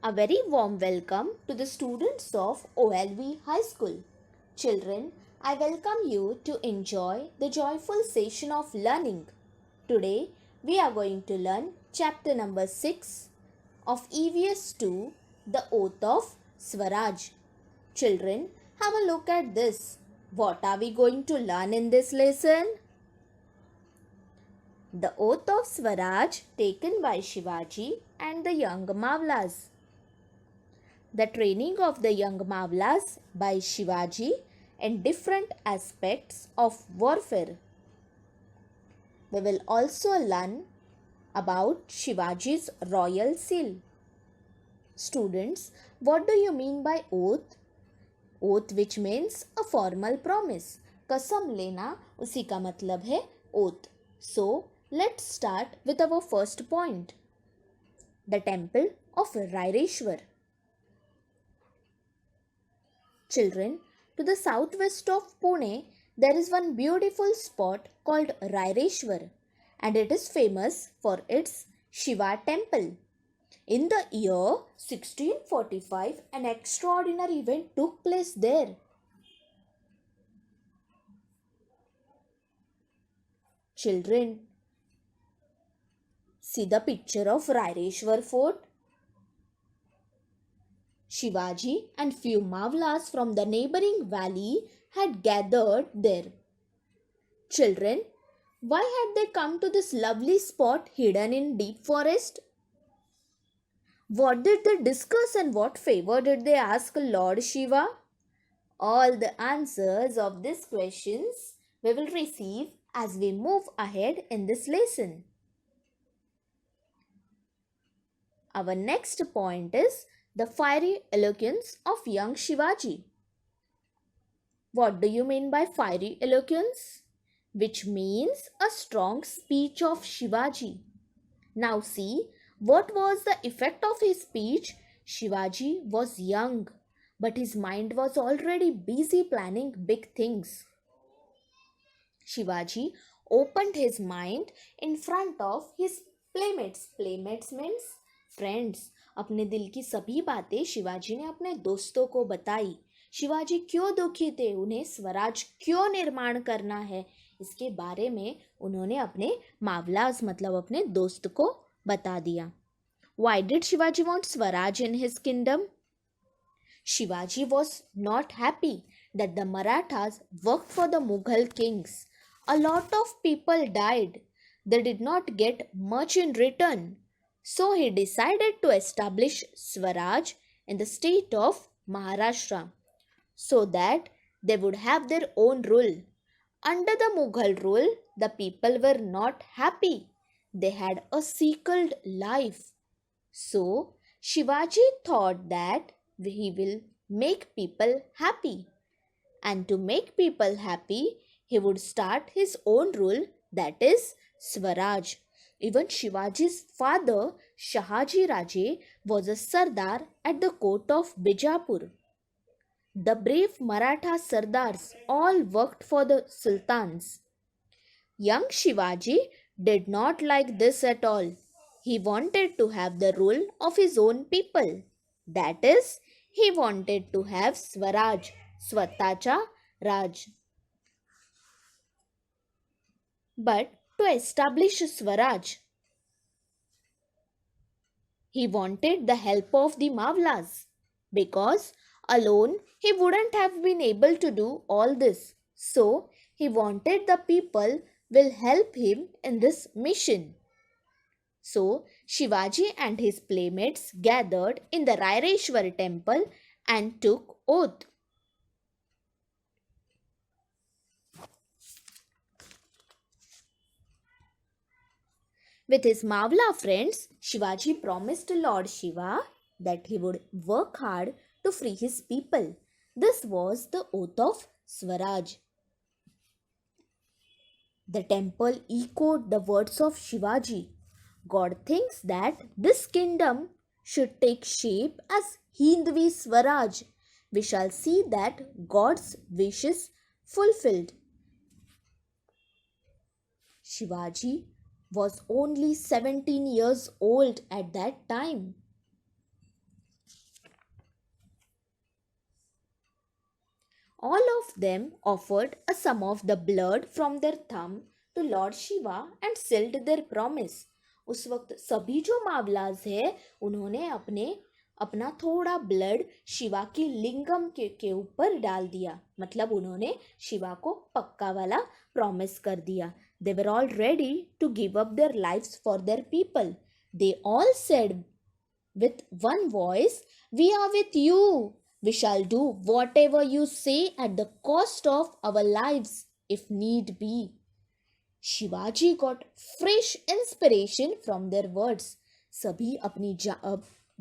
A very warm welcome to the students of OLV High School. Children, I welcome you to enjoy the joyful session of learning. Today, we are going to learn chapter number 6 of EVS 2, The Oath of Swaraj. Children, have a look at this. What are we going to learn in this lesson? The Oath of Swaraj taken by Shivaji and the young Mavlas. The training of the young Mavlas by Shivaji in different aspects of warfare. We will also learn about Shivaji's royal seal. Students, what do you mean by oath? Oath which means a formal promise. कसम लेना उसी का मतलब है oath. So, let's start with our first point. The temple of Raireshwar. Children, to the southwest of Pune, there is one beautiful spot called Raireshwar, and it is famous for its Shiva temple. In the year 1645, an extraordinary event took place there. Children, see the picture of Raireshwar fort. Shivaji and few Mavlas from the neighboring valley had gathered there. Children, why had they come to this lovely spot hidden in deep forest? What did they discuss and what favor did they ask Lord Shiva? All the answers of these questions we will receive as we move ahead in this lesson. Our next point is the fiery eloquence of young Shivaji. What do you mean by fiery eloquence? Which means a strong speech of Shivaji. Now see, what was the effect of his speech? Shivaji was young, but his mind was already busy planning big things. Shivaji opened his mind in front of his playmates. Playmates means friends. अपने दिल की सभी बातें शिवाजी ने अपने दोस्तों को बताई. शिवाजी क्यों दुखी थे, उन्हें स्वराज क्यों निर्माण करना है, इसके बारे में उन्होंने अपने मावलाज मतलब अपने दोस्त को बता दिया. Why did Shivaji want Swaraj in his kingdom? Shivaji was not happy that the Marathas worked for the Mughal kings. A lot of people died. They did not get much in return. So he decided to establish Swaraj in the state of Maharashtra so that they would have their own rule. Under the Mughal rule, the people were not happy. They had a secled life. So Shivaji thought that he will make people happy. And to make people happy, he would start his own rule, that is Swaraj. Even Shivaji's father, Shahaji Raje, was a Sardar at the court of Bijapur. The brave Maratha Sardars all worked for the sultans. Young Shivaji did not like this at all. He wanted to have the rule of his own people. That is, he wanted to have Swaraj, Swatacha Raj. But to establish Swaraj, he wanted the help of the Mavlas because alone he wouldn't have been able to do all this. So he wanted the people will help him in this mission. So Shivaji and his playmates gathered in the Raireshwar temple and took oath. With his Mavla friends, Shivaji promised to Lord Shiva that he would work hard to free his people. This was the oath of Swaraj. The temple echoed the words of Shivaji. God thinks that this kingdom should take shape as Hindvi Swaraj. We shall see that God's wish is fulfilled. Shivaji was only 17 years old at that time. All of them offered a sum of the blood from their thumb to Lord Shiva and sealed their promise. उस वक्त सभी जो मावलाज है उन्होंने अपना थोड़ा blood Shiva की लिंगम के ऊपर डाल दिया, मतलब उन्होंने शिवा को पक्का वाला प्रॉमिस कर दिया. They were all ready to give up their lives for their people. They all said with one voice, "We are with you. We shall do whatever you say at the cost of our lives, if need be." Shivaji got fresh inspiration from their words. सभी अपनी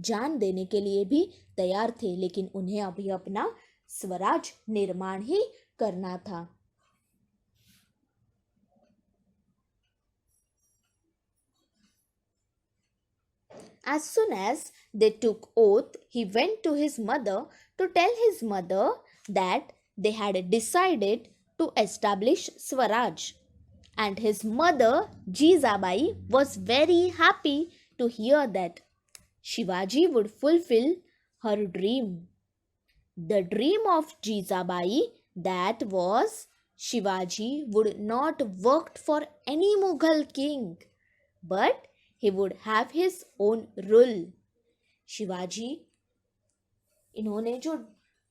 जान देने के लिए भी तैयार थे, लेकिन उन्हें अभी अपना स्वराज निर्माण ही करना था. As soon as they took oath, he went to his mother to tell his mother that they had decided to establish Swaraj. And his mother, Jizabai, was very happy to hear that Shivaji would fulfill her dream. The dream of Jizabai that was Shivaji would not work for any Mughal king, but he would have his own rule. Shivaji इन्होंने जो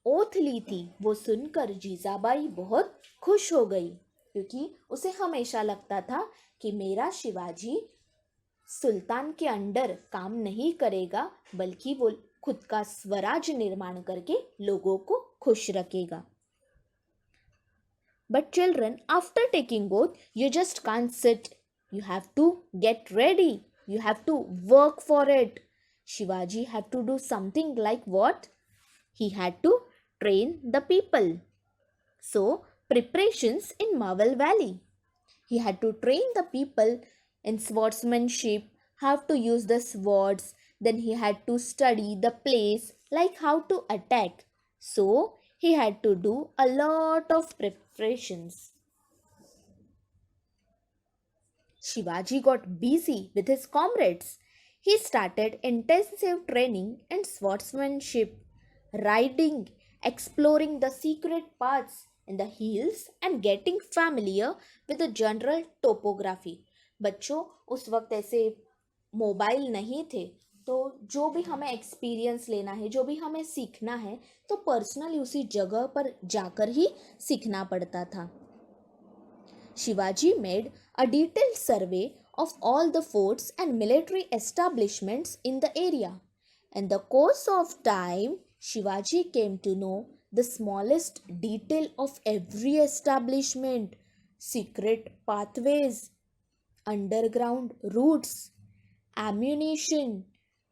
oath ली थी वो सुनकर जीजाबाई बहुत खुश हो गई, क्योंकि उसे हमेशा लगता था कि मेरा शिवाजी सुल्तान के अंडर काम नहीं करेगा, बल्कि वो खुद का स्वराज निर्माण करके लोगों को खुश रखेगा. But children, after taking oath, you just can't sit. You have to get ready. You have to work for it. Shivaji had to do something like what? He had to train the people. So, preparations in Marvel Valley. He had to train the people in swordsmanship, how to use the swords. Then he had to study the place, like how to attack. So, he had to do a lot of preparations. Shivaji got busy with his comrades. He started intensive training in swordsmanship, riding, exploring the secret paths in the hills and getting familiar with the general topography. बच्चों, उस वक्त ऐसे mobile नहीं थे, तो जो भी हमें एक्सपीरियंस लेना है, जो भी हमें सीखना है, तो पर्सनली उसी जगह पर जाकर ही सीखना पड़ता था. Shivaji made a detailed survey of all the forts and military establishments in the area. In the course of time, Shivaji came to know the smallest detail of every establishment, secret pathways, underground routes, ammunition,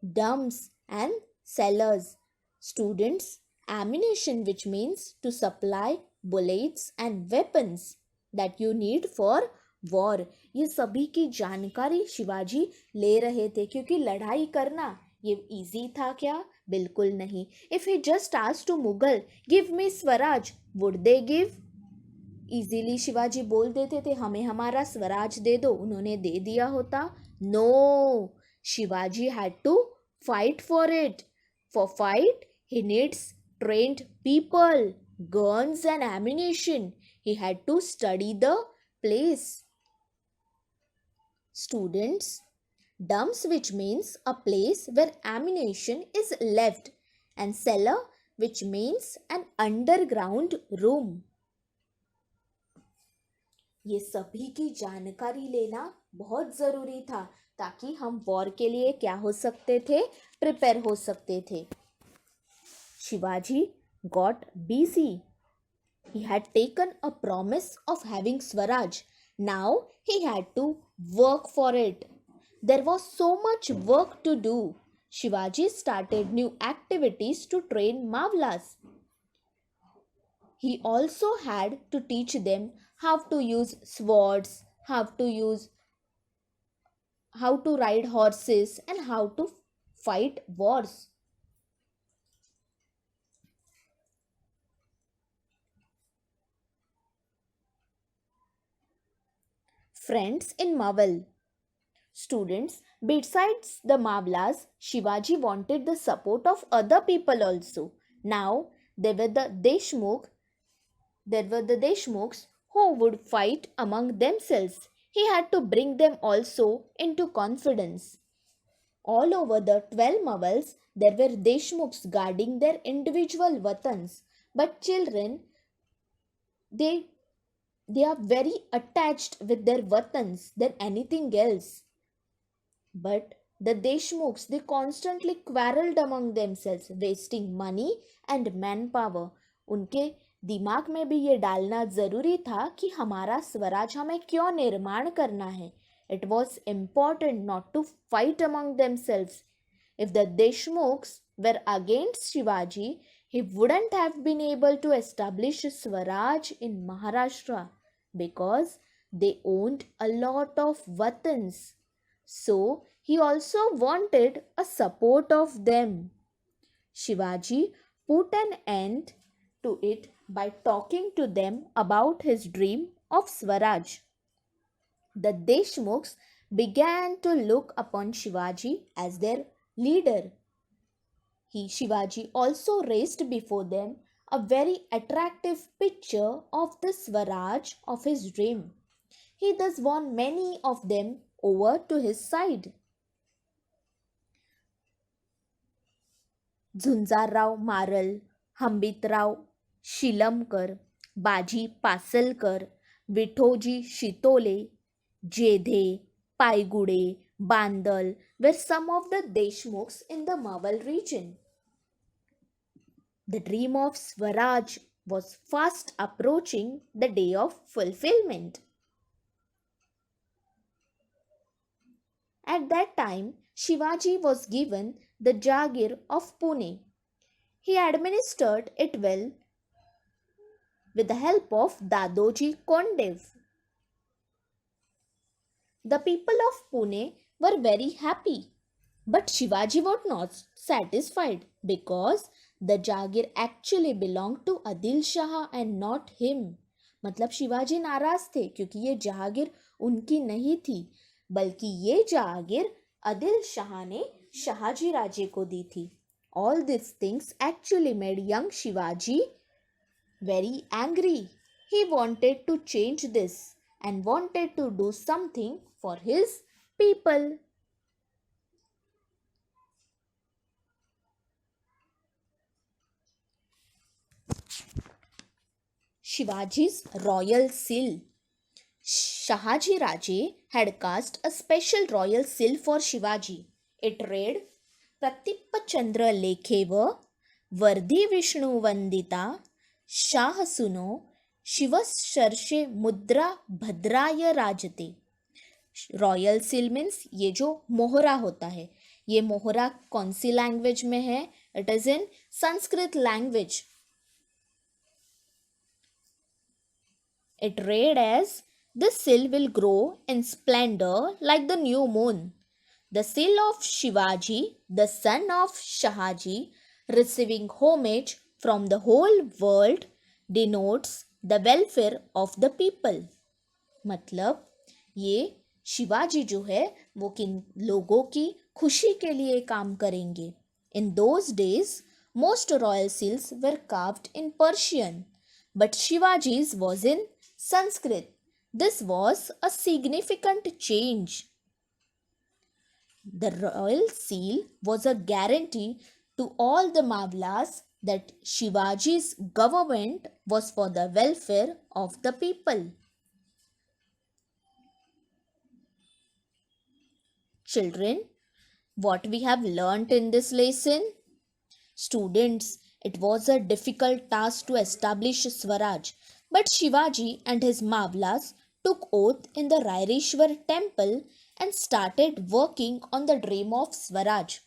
dumps, and cellars. Students, ammunition, which means to supply bullets and weapons that you need for war. ये सभी की जानकारी शिवाजी ले रहे थे, क्योंकि लड़ाई करना ये इजी था क्या? बिल्कुल नहीं. If he just asked to Mughal, give me Swaraj, would they give? Easily Shivaji बोल देते थे, हमें हमारा स्वराज दे दो, उन्होंने दे दिया होता? No, Shivaji had to fight for it. For fight, he needs trained people, guns and ammunition. He had to study the place. Students, dumps, which means a place where ammunition is left, and cellar, which means an underground room. ये सभी की जानकारी लेना बहुत ज़रूरी था, ताकि हम वॉर के लिए क्या हो सकते थे? प्रिपेयर हो सकते थे. Shivaji got busy. He had taken a promise of having Swaraj. Now he had to work for it. There was so much work to do. Shivaji started new activities to train Mavlas. He also had to teach them how to use swords, how to ride horses, and how to fight wars. Friends in Marvel. Students, besides the Mavlas, Shivaji wanted the support of other people also. Now, they were the Deshmukh, There were the Deshmukhs who would fight among themselves. He had to bring them also into confidence. All over the 12 Mawals, there were Deshmukhs guarding their individual watans. But children, they they are very attached with their watans than anything else. But the Deshmukhs, they constantly quarreled among themselves, wasting money and manpower. उनके दिमाग में भी ये डालना जरूरी था कि हमारा स्वराज हमें क्यों निर्माण करना है. It was important not to fight among themselves. If the Deshmukhs were against Shivaji, he wouldn't have been able to establish Swaraj in Maharashtra because they owned a lot of watans. So he also wanted a support of them. Shivaji put an end to it by talking to them about his dream of Swaraj. The Deshmukhs began to look upon Shivaji as their leader. Shivaji also raised before them a very attractive picture of the Swaraj of his dream. He thus won many of them over to his side. Jhunjarrao मारल, हंबितराव शिलमकर, बाजी Pasalkar, Vithoji Shitole, Jedhe, Paygude, Bandal were some of the Deshmukhs in the Mawal region. The dream of Swaraj was fast approaching the day of fulfillment. At that time, Shivaji was given the Jagir of Pune. He administered it well with the help of Dadoji Kondev. The people of Pune were very happy, but Shivaji was not satisfied because the Jagir actually belonged to Adil Shah and not him. मतलब शिवाजी नाराज थे क्योंकि ये जहागीर उनकी नहीं थी, बल्कि ये जहागीर आदिल शाह ने शाहजी राजे को दी थी. All these things actually made young Shivaji very angry. He wanted to change this and wanted to do something for his people. Shivaji's royal seal. Shahaji Raje had cast a special royal seal for Shivaji. It read, Pratippa Chandra Lekhev, Vardhi Vishnu Vandita, Shah Suno, Shivas Sharshe Mudra Bhadraya Rajate. Royal seal means ये जो मोहरा होता है. ये मोहरा कौन सी language में है? It is in Sanskrit language. It read as, This seal will grow in splendor like the new moon. The seal of Shivaji, the son of Shahaji, receiving homage from the whole world, denotes the welfare of the people. मतलब ये शिवाजी जो है वो किन लोगों की खुशी के लिए काम करेंगे. In those days, most royal seals were carved in Persian, but Shivaji's was in Sanskrit. This was a significant change. The royal seal was a guarantee to all the Mavlas that Shivaji's government was for the welfare of the people. Children, what we have learnt in this lesson? Students, it was a difficult task to establish Swaraj, but Shivaji and his Mavlas took oath in the Raireshwar temple and started working on the dream of Swaraj.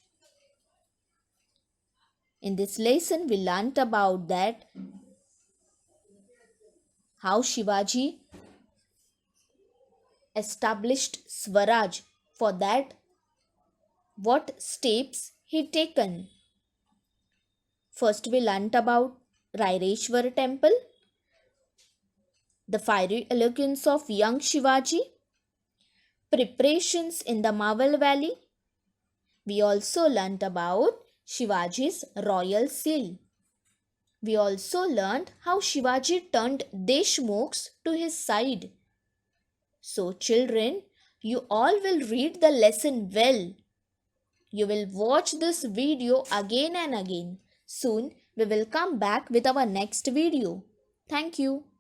In this lesson, we learnt about that how Shivaji established Swaraj. For that, what steps he taken. First, we learnt about Raireshwar temple, the fiery eloquence of young Shivaji, preparations in the Mawal Valley. We also learnt about Shivaji's royal seal. We also learned how Shivaji turned Deshmukhs to his side. So, children, you all will read the lesson well. You will watch this video again and again. Soon, we will come back with our next video. Thank you.